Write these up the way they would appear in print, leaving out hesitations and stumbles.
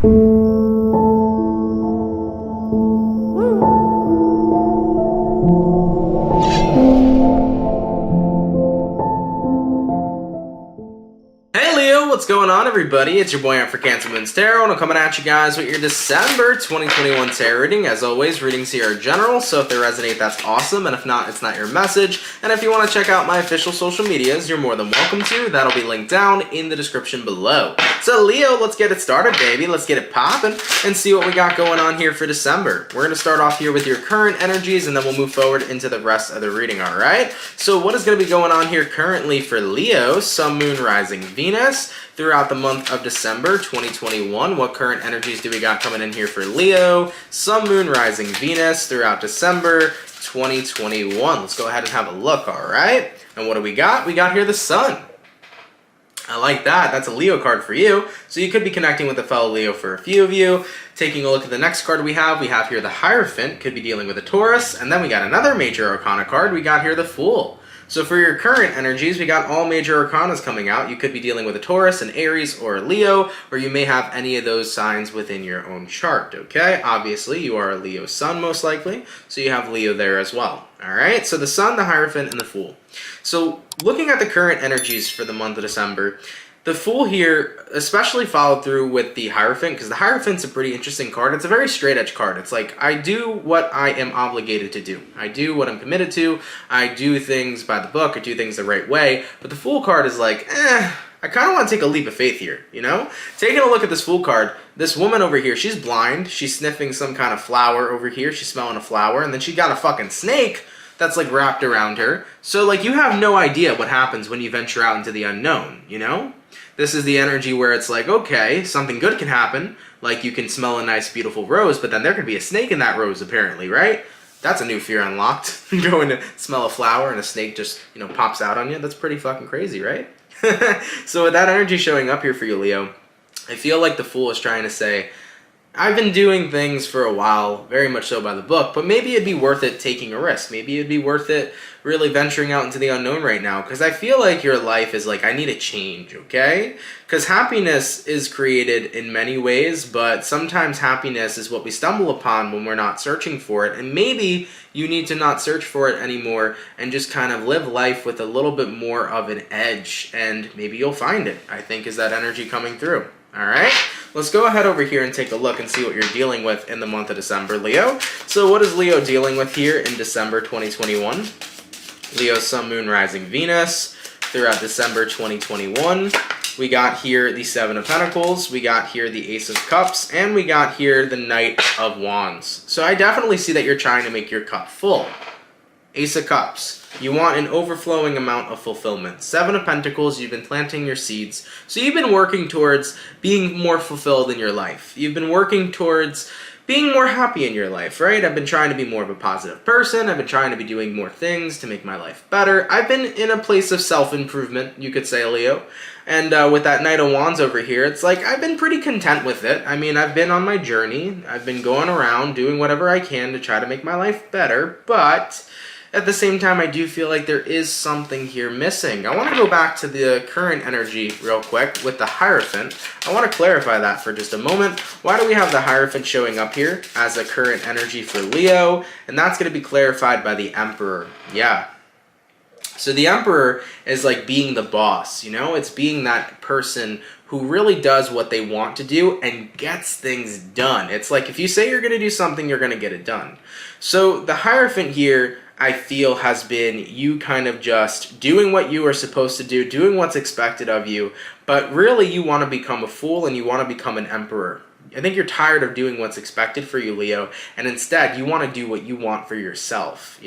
What's going on, everybody? It's your boy Ant for CancerMoonsTarot, and I'm coming at you guys with your December 2021 tarot reading. As always, readings here are general, so if they resonate, that's awesome, and if not, it's not your message. And if you want to check out my official social medias, you're more than welcome to. That'll be linked down in the description below. So, Leo, let's get it started, baby. Let's get it popping and see what we got going on here for December. We're going to start off here with your current energies, and then we'll move forward into the rest of the reading, all right? So, what is going to be going on here currently for Leo, Sun, Moon, Rising, Venus, throughout the month of December 2021. What current energies do we got coming in here for Leo, Sun, Moon, Rising, Venus throughout December 2021? Let's go ahead and have a look, all right? And what do we got? We got here the Sun. I like that. That's a Leo card for you. So you could be connecting with a fellow Leo for a few of you. Taking a look at the next card we have here the Hierophant, could be dealing with a Taurus. And then we got another major arcana card. We got here the Fool. So for your current energies, we got all major arcanas coming out. You could be dealing with a Taurus, an Aries, or a Leo, or you may have any of those signs within your own chart, okay? Obviously, you are a Leo Sun, most likely, so you have Leo there as well, all right? So the Sun, the Hierophant, and the Fool. So looking at the current energies for the month of December, the Fool here especially followed through with the Hierophant, because the Hierophant's a pretty interesting card. It's a very straight edge card. It's like, I do what I am obligated to do. I do what I'm committed to. I do things by the book. I do things the right way. But the Fool card is like, I kind of want to take a leap of faith here, you know? Taking a look at this Fool card, this woman over here, she's blind. She's sniffing some kind of flower over here. She's smelling a flower. And then she got a fucking snake that's like wrapped around her. So like, you have no idea what happens when you venture out into the unknown, you know? This is the energy where it's like, okay, something good can happen. Like you can smell a nice, beautiful rose, but then there could be a snake in that rose, apparently, right? That's a new fear unlocked. Going to smell a flower and a snake just, pops out on you. That's pretty fucking crazy, right? So with that energy showing up here for you, Leo, I feel like the Fool is trying to say, I've been doing things for a while, very much so by the book, but maybe it'd be worth it taking a risk. Maybe it'd be worth it really venturing out into the unknown right now, because I feel like your life is like, I need a change, okay? Because happiness is created in many ways, but sometimes happiness is what we stumble upon when we're not searching for it, and maybe you need to not search for it anymore and just kind of live life with a little bit more of an edge, and maybe you'll find it, I think, is that energy coming through. All right, let's go ahead over here and take a look and see what you're dealing with in the month of December, Leo. So what is Leo dealing with here in December 2021? Leo, Sun, Moon, Rising, Venus throughout December 2021. We got here the Seven of Pentacles, we got here the Ace of Cups, and we got here the Knight of Wands. So I definitely see that you're trying to make your cup full. Ace of Cups. You want an overflowing amount of fulfillment. Seven of Pentacles, you've been planting your seeds. So you've been working towards being more fulfilled in your life. You've been working towards being more happy in your life, right? I've been trying to be more of a positive person. I've been trying to be doing more things to make my life better. I've been in a place of self-improvement, you could say, Leo. And with that Knight of Wands over here, it's like I've been pretty content with it. I mean, I've been on my journey. I've been going around doing whatever I can to try to make my life better, but at the same time, I do feel like there is something here missing. I want to go back to the current energy real quick with the Hierophant. I want to clarify that for just a moment. Why do we have the Hierophant showing up here as a current energy for Leo? And that's going to be clarified by the Emperor. Yeah. So the Emperor is like being the boss, It's being that person who really does what they want to do and gets things done. It's like if you say you're going to do something, you're going to get it done. So the Hierophant here, I feel, has been you kind of just doing what you are supposed to do, doing what's expected of you, but really you want to become a fool and you want to become an emperor. I think you're tired of doing what's expected for you, Leo, and instead you want to do what you want for yourself,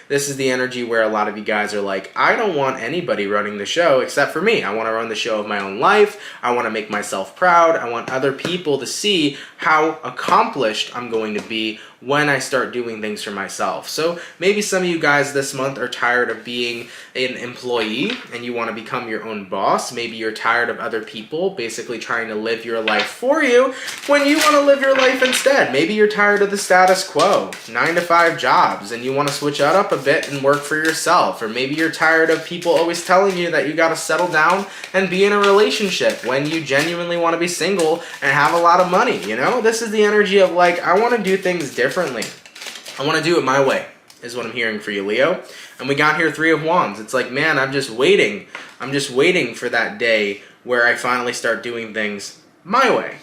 This is the energy where a lot of you guys are like, I don't want anybody running the show except for me. I want to run the show of my own life. I want to make myself proud. I want other people to see how accomplished I'm going to be when I start doing things for myself. So maybe some of you guys this month are tired of being an employee and you want to become your own boss. Maybe you're tired of other people basically trying to live your life for you when you want to live your life instead. Maybe you're tired of the status quo, 9-to-5 jobs, and you want to switch that up a bit and work for yourself. Or maybe you're tired of people always telling you that you got to settle down and be in a relationship when you genuinely want to be single and have a lot of money. You know, this is the energy of like, I want to do things differently. I want to do it my way, is what I'm hearing for you, Leo. And we got here 3 of Wands. It's like, man, I'm just waiting. I'm just waiting for that day where I finally start doing things my way.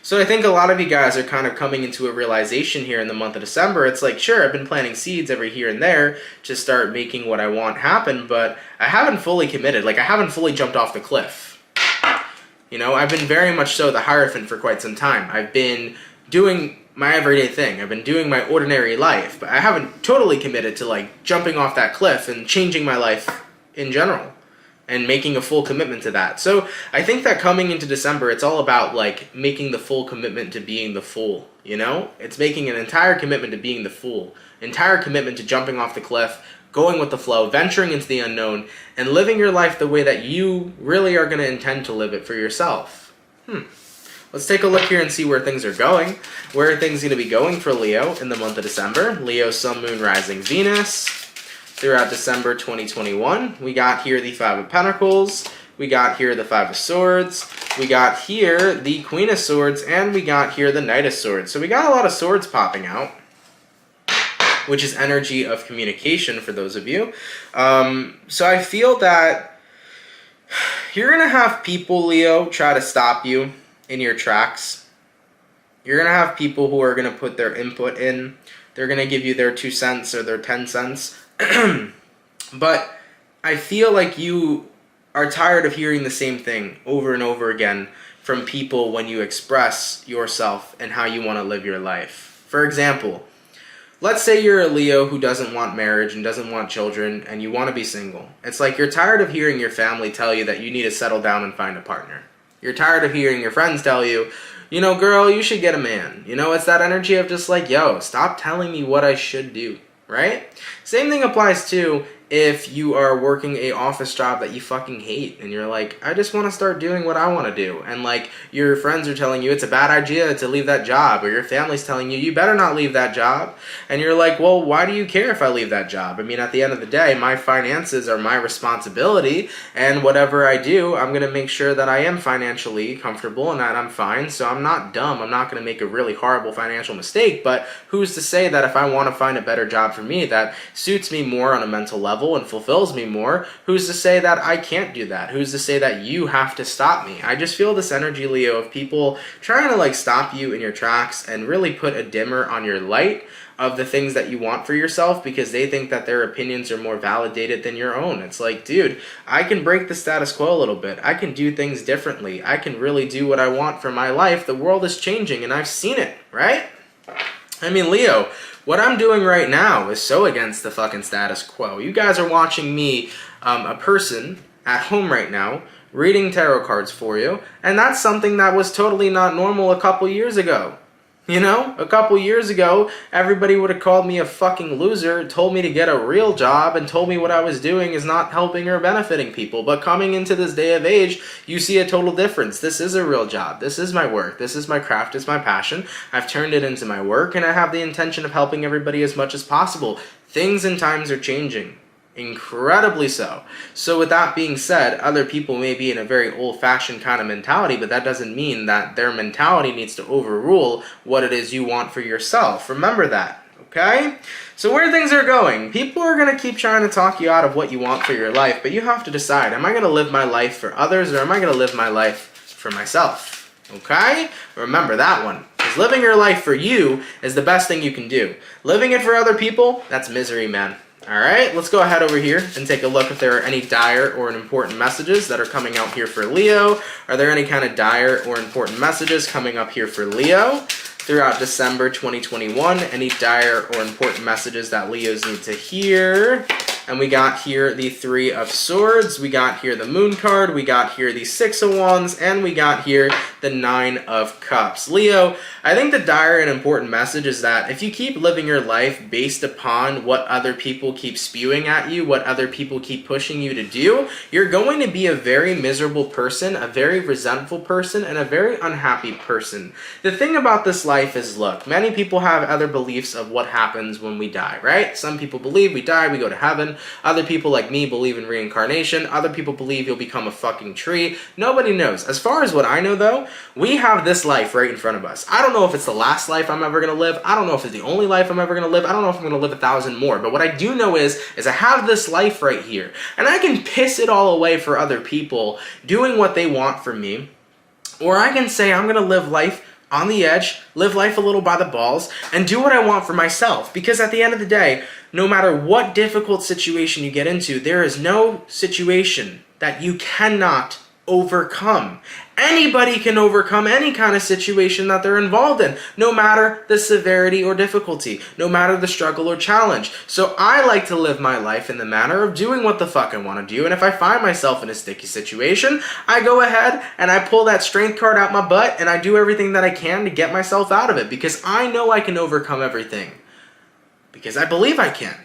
So I think a lot of you guys are kind of coming into a realization here in the month of December. It's like, sure, I've been planting seeds every here and there to start making what I want happen, but I haven't fully committed. Like, I haven't fully jumped off the cliff. You know, I've been very much so the Hierophant for quite some time. I've been doing my everyday thing. I've been doing my ordinary life, but I haven't totally committed to like jumping off that cliff and changing my life in general and making a full commitment to that. So I think that coming into December, it's all about like making the full commitment to being the fool, you know? It's making an entire commitment to being the fool, entire commitment to jumping off the cliff, going with the flow, venturing into the unknown, and living your life the way that you really are going to intend to live it for yourself. Let's take a look here and see where things are going. Where are things going to be going for Leo in the month of December? Leo, Sun, Moon, Rising, Venus. Throughout December 2021, we got here the 5 of Pentacles. We got here the 5 of Swords. We got here the Queen of Swords. And we got here the Knight of Swords. So we got a lot of swords popping out, which is energy of communication for those of you. So I feel that you're going to have people, Leo, try to stop you in your tracks. You're going to have people who are going to put their input in. They're going to give you their 2 cents or their 10 cents. But I feel like you are tired of hearing the same thing over and over again from people when you express yourself and how you want to live your life. For example, let's say you're a Leo who doesn't want marriage and doesn't want children and you want to be single. It's like you're tired of hearing your family tell you that you need to settle down and find a partner. You're tired of hearing your friends tell you, you know, girl, you should get a man. You know, it's that energy of just like, yo, stop telling me what I should do, right? Same thing applies to if you are working a office job that you fucking hate and you're like, I just want to start doing what I want to do, and like your friends are telling you it's a bad idea to leave that job, or your family's telling you you better not leave that job, and you're like, well, why do you care if I leave that job? I mean, at the end of the day, my finances are my responsibility, and whatever I do, I'm going to make sure that I am financially comfortable and that I'm fine. So I'm not dumb. I'm not going to make a really horrible financial mistake, but who's to say that if I want to find a better job for me that suits me more on a mental level and fulfills me more, who's to say that I can't do that? Who's to say that you have to stop me? I just feel this energy, Leo, of people trying to like stop you in your tracks and really put a dimmer on your light of the things that you want for yourself because they think that their opinions are more validated than your own. It's like, dude, I can break the status quo a little bit. I can do things differently. I can really do what I want for my life. The world is changing and I've seen it, right? I mean, Leo, what I'm doing right now is so against the fucking status quo. You guys are watching me, a person at home right now, reading tarot cards for you, and that's something that was totally not normal a couple years ago. You know, a couple years ago, everybody would have called me a fucking loser, told me to get a real job, and told me what I was doing is not helping or benefiting people. But coming into this day of age, you see a total difference. This is a real job. This is my work. This is my craft. It's my passion. I've turned it into my work, and I have the intention of helping everybody as much as possible. Things and times are changing. Incredibly so. So with that being said, other people may be in a very old-fashioned kind of mentality, but that doesn't mean that their mentality needs to overrule what it is you want for yourself. Remember that, okay? So where things are going, people are going to keep trying to talk you out of what you want for your life, but you have to decide, am I going to live my life for others, or am I going to live my life for myself? Okay? Remember that one. Because living your life for you is the best thing you can do. Living it for other people, that's misery, man. Alright, let's go ahead over here and take a look if there are any dire or important messages that are coming out here for Leo. Are there any kind of dire or important messages coming up here for Leo throughout December 2021? Any dire or important messages that Leos need to hear? And we got here the 3 of Swords, we got here the Moon card, we got here the 6 of Wands, and we got here the Nine of Cups. Leo, I think the dire and important message is that if you keep living your life based upon what other people keep spewing at you, what other people keep pushing you to do, you're going to be a very miserable person, a very resentful person, and a very unhappy person. The thing about this life is, look, many people have other beliefs of what happens when we die, right? Some people believe we die, we go to heaven. Other people like me believe in reincarnation. Other people believe you'll become a fucking tree. Nobody knows. As far as what I know though, we have this life right in front of us. I don't know if it's the last life I'm ever going to live. I don't know if it's the only life I'm ever going to live. I don't know if I'm going to live 1,000 more. But what I do know is I have this life right here. And I can piss it all away for other people doing what they want from me. Or I can say I'm going to live life on the edge, live life a little by the balls, and do what I want for myself. Because at the end of the day, no matter what difficult situation you get into, there is no situation that you cannot overcome. Anybody can overcome any kind of situation that they're involved in, no matter the severity or difficulty, no matter the struggle or challenge. So I like to live my life in the manner of doing what the fuck I want to do, and if I find myself in a sticky situation, I go ahead and I pull that strength card out my butt and I do everything that I can to get myself out of it, because I know I can overcome everything. Because I believe I can.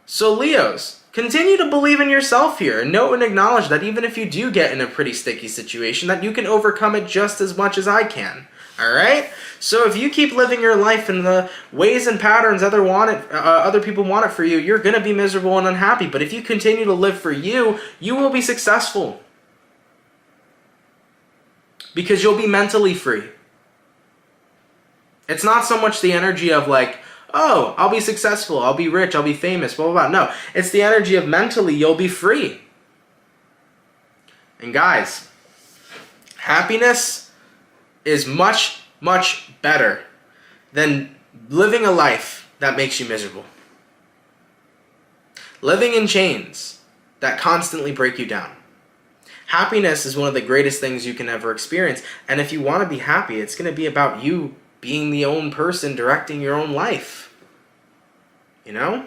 So Leos, continue to believe in yourself here, and know and acknowledge that even if you do get in a pretty sticky situation, that you can overcome it just as much as I can. Alright? So if you keep living your life in the ways and patterns other people want it for you, you're going to be miserable and unhappy. But if you continue to live for you, you will be successful. Because you'll be mentally free. It's not so much the energy of like, oh, I'll be successful, I'll be rich, I'll be famous, blah, blah, blah. No, it's the energy of mentally you'll be free. And guys, happiness is much, much better than living a life that makes you miserable. Living in chains that constantly break you down. Happiness is one of the greatest things you can ever experience. And if you want to be happy, it's going to be about you being the own person directing your own life. You know?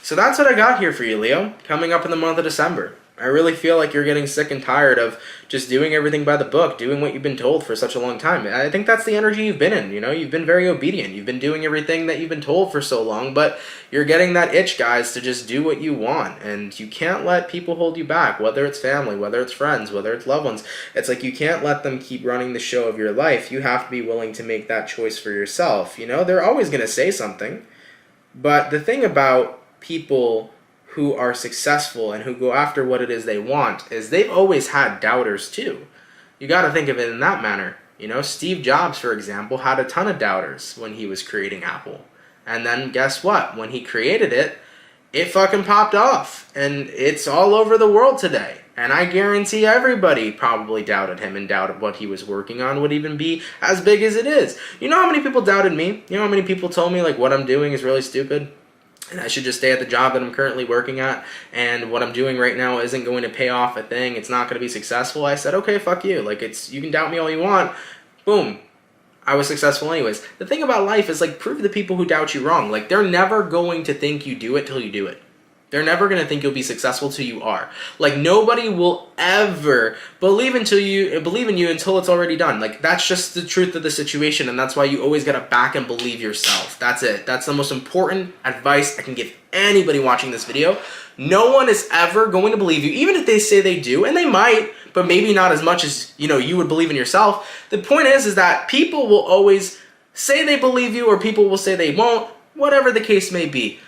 So that's what I got here for you, Leo, coming up in the month of December. I really feel like you're getting sick and tired of just doing everything by the book, doing what you've been told for such a long time. I think that's the energy you've been in, you know? You've been very obedient. You've been doing everything that you've been told for so long, but you're getting that itch, guys, to just do what you want. And you can't let people hold you back, whether it's family, whether it's friends, whether it's loved ones. It's like you can't let them keep running the show of your life. You have to be willing to make that choice for yourself. You know, they're always going to say something. But the thing about people who are successful and who go after what it is they want is they've always had doubters too. You got to think of it in that manner. You know, Steve Jobs, for example, had a ton of doubters when he was creating Apple. And then guess what? When he created it, it fucking popped off. And it's all over the world today. And I guarantee everybody probably doubted him and doubted what he was working on would even be as big as it is. You know how many people doubted me? You know how many people told me like what I'm doing is really stupid? And I should just stay at the job that I'm currently working at, and what I'm doing right now isn't going to pay off a thing, it's not going to be successful. I said, okay, fuck you. Like, you can doubt me all you want. Boom. I was successful anyways. The thing about life is, like, prove the people who doubt you wrong. Like, they're never going to think you do it till you do it. They're never going to think you'll be successful till you are. Like, nobody will ever believe in you until it's already done. Like, that's just the truth of the situation, and that's why you always got to back and believe yourself. That's it. That's the most important advice I can give anybody watching this video. No one is ever going to believe you, even if they say they do, and they might, but maybe not as much as, you know, you would believe in yourself. The point is that people will always say they believe you, or people will say they won't, whatever the case may be.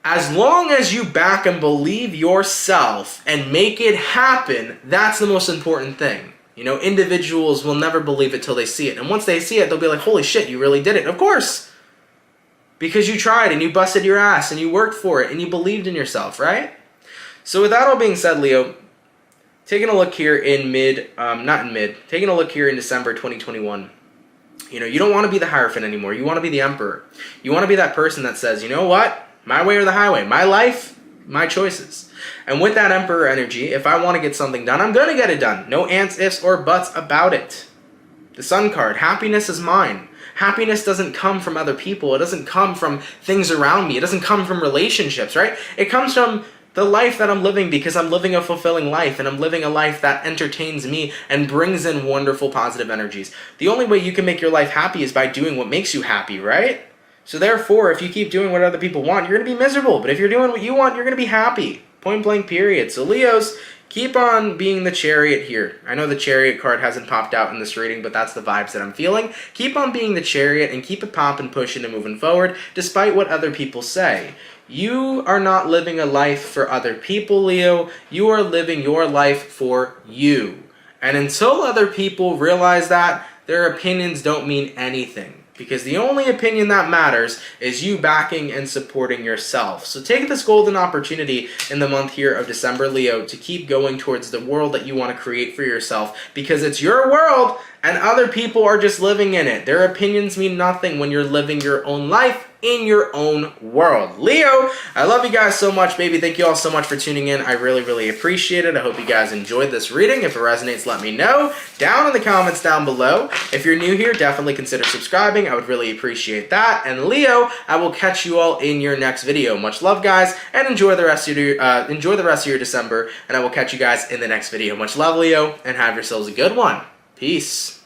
As long as you back and believe yourself and make it happen, that's the most important thing. You know, individuals will never believe it till they see it. And once they see it, they'll be like, holy shit, you really did it. Of course. Because you tried and you busted your ass and you worked for it and you believed in yourself, right? So with that all being said, Leo, taking a look here in taking a look here in December 2021. You know, you don't want to be the Hierophant anymore. You want to be the Emperor. You want to be that person that says, you know what? My way or the highway. My life, my choices. And with that Emperor energy, if I want to get something done, I'm going to get it done. No ands, ifs, or buts about it. The Sun card. Happiness is mine. Happiness doesn't come from other people. It doesn't come from things around me. It doesn't come from relationships, right? It comes from the life that I'm living because I'm living a fulfilling life and I'm living a life that entertains me and brings in wonderful positive energies. The only way you can make your life happy is by doing what makes you happy, right? So therefore, if you keep doing what other people want, you're going to be miserable. But if you're doing what you want, you're going to be happy. Point blank period. So Leos, keep on being the Chariot here. I know the Chariot card hasn't popped out in this reading, but that's the vibes that I'm feeling. Keep on being the Chariot and keep it popping, pushing, and moving forward, despite what other people say. You are not living a life for other people, Leo. You are living your life for you. And until other people realize that, their opinions don't mean anything. Because the only opinion that matters is you backing and supporting yourself. So take this golden opportunity in the month here of December, Leo, to keep going towards the world that you want to create for yourself. Because it's your world and other people are just living in it. Their opinions mean nothing when you're living your own life in your own world. Leo, I love you guys so much, baby. Thank you all so much for tuning in. I really, really appreciate it. I hope you guys enjoyed this reading. If it resonates, let me know down in the comments down below. If you're new here, definitely consider subscribing. I would really appreciate that. And Leo, I will catch you all in your next video. Much love, guys, and enjoy the rest of your December. And I will catch you guys in the next video. Much love, Leo, and have yourselves a good one. Peace.